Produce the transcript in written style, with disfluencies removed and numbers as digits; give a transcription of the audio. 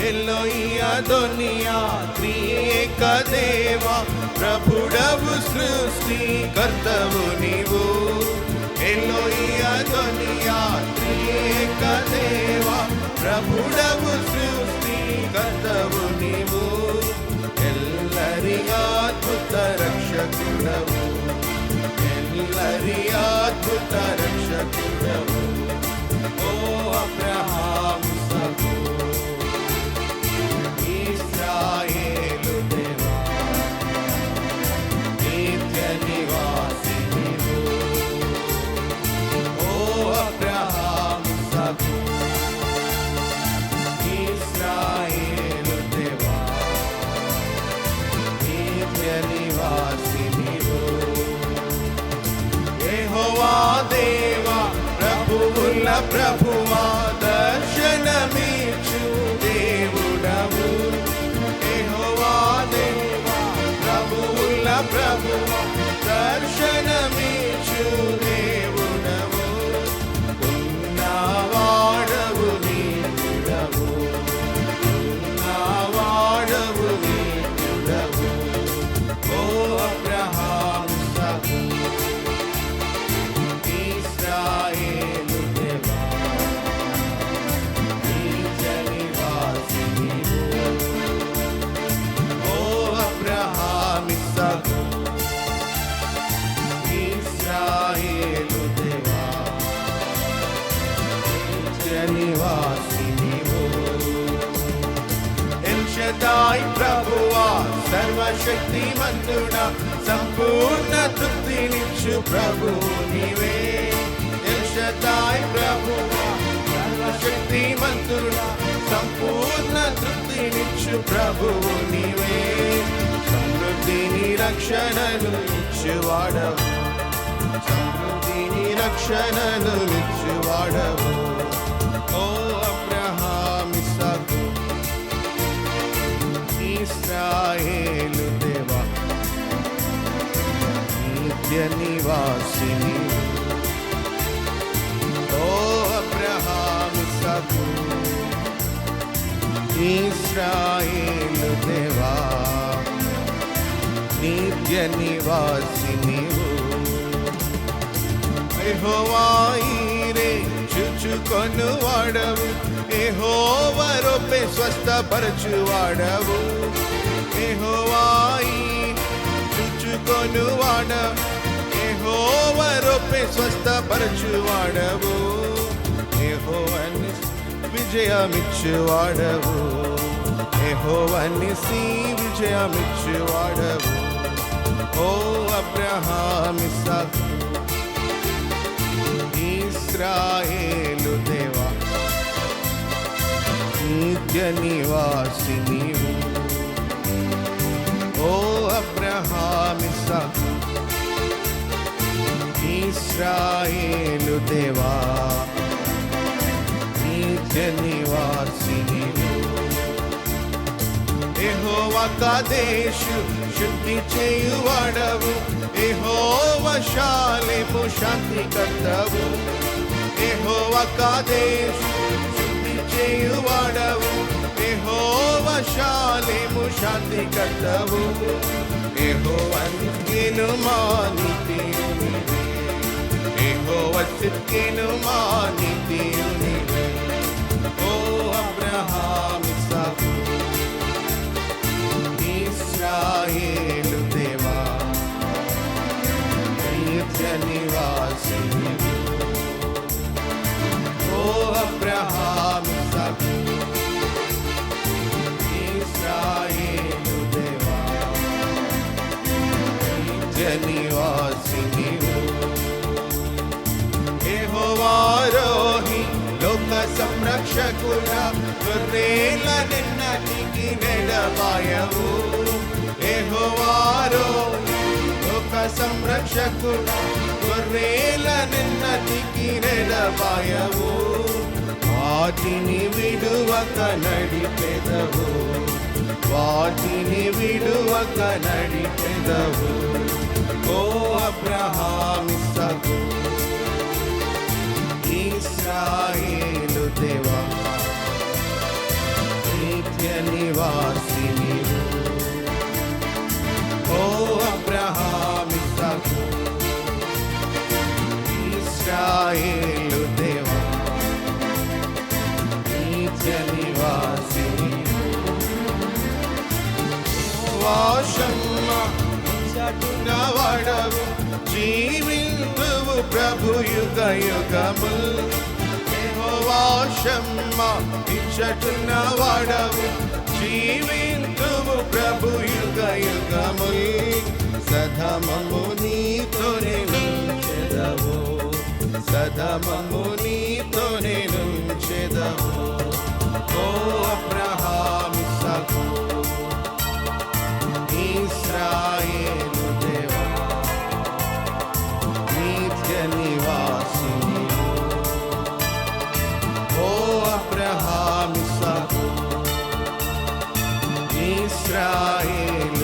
ఎలోయి అదోనియా త్రియేక దేవా ప్రభుడవు సృష్టికర్తవు నీవు. ఎలోయి అదోనియా త్రియేక దేవా ప్రభుడవు సృష్టికర్తవు నీవు. ఎల్లరి అద్భుత రక్షకుడవు, ఎల్లరి అద్భుత రక్షకుడవు. ఓ అబ్రహాము సగు ఇశ్రాయేలు దేవా నిత్య నివాసి నీవు. ఓ అబ్రహాము సగు ఇశ్రాయేలు దేవా నిత్య నివాసి నీవు. యెహోవా దేవా ప్రభువుల ప్రభువా దర్శనమిచ్చు దేవుడవు. యెహోవా దేవా ప్రభువుల ప్రభువా దర్శనమిచ్చు దేవుడవు. ఉన్నవాడవు నీవుడవు, ఉన్నవాడవు నీవుడవు. ఓ అబ్రహాము సగు ఇశ్రాయేలు దేవా నిత్య నివాసి నీవు. ఓ అబ్రహాము సగు ఇశ్రాయేలు దేవా నిత్య నివాసి నీవు. ఎల్ షదాయ్ ప్రభువా సర్వశక్తిమంతుడా సంపూర్ణ తృప్తినిచ్చు ప్రభువు నీవే. ఎల్ షదాయ్ ప్రభువా సర్వశక్తిమంతుడా సంపూర్ణ తృప్తినిచ్చు ప్రభువు నీవే. సమృద్ధిని రక్షణను ఇచ్చువాడవు, సమృద్ధిని రక్షణను ఇచ్చువాడవు. ఓ అబ్రహాము ఇస్సాకు ఇశ్రాయేలు దేవా నిత్య నివాసి నీవు. ఓ అబ్రహాము ఇస్సాకు ఇశ్రాయేలు దేవా నిత్య నివాసి నీవు. యెహోవా ఈరే చూచుకొను వాడవు, యెహోవా రొప్పే స్వస్థపరచువాడవు. యెహోవా చూచుకొను వాడవు, యెహోవా రొప్పే స్వస్థపరచువాడవు. యెహోవా విజయమిచ్చువాడవు, యెహోవా నిసి విజయమిచ్చువాడవు. ఓ అబ్రహాము ఇస్సాకు ఇశ్రాయేలు దేవా నిత్య నివాసి నీవు. ఓ అబ్రహాము ఇస్సాకు ఇశ్రాయేలు దేవా నిత్య నివాసి నీవు. యెహోవా కాదేశు శుద్ధి చేయువాడవు, యెహోవా షాలేము శాంతికర్తవు. యెహోవా కాదేశు శుద్ధి చేయువాడవు, యెహోవా షాలేము శాంతికర్తవు. యెహోవా నిత్యను మా నీతియు నీవే, యెహోవా చిత్కెను మా నీతియు నీవే. ఓ అబ్రహాము ఇస్సాకు ఇశ్రాయేలు దేవా నిత్య నివాసి నీవు. ఓ అబ్రహాము ఇస్సాకు ఇశ్రాయేలు దేవా నిత్య నివాసి నీవు. యెహోవా రోహి లోక సంరక్షకుడా గొర్రెల నిన్నటికి నెడబాయవు. యెహోవా రోహి లోక సంరక్షకుడా గొర్రెల నిన్నటికి నెడబాయవు. వాటిని విడువక నడిపెదవు, వాటిని విడువక నడిపెదవు. ఓ అబ్రహాము ఇస్సాకు ఇశ్రాయేలు దేవా నిత్య నివాసిని ఓ అబ్రహాము ఇస్సాకు ఇశ్రాయేలు దేవా నిత్య నివాసిని వాషమ్మ వాడవు జీవింతువు ప్రభు యుగ యుగముల్ వాషమ్మ ఇచ్చటున్న వాడవు జీవింతువు ప్రభు యుగ యుగముల్ సధమము నీతోనే నుంచెదవు సధమము నీతోనే నుంచెదవు ఓ అబ్రహాము ఇస్సాకు ఇశ్రాయేలు దేవా నిత్య నివాసిని ఓ అబ్రహాము ఇస్సాకు ఇశ్రాయేలు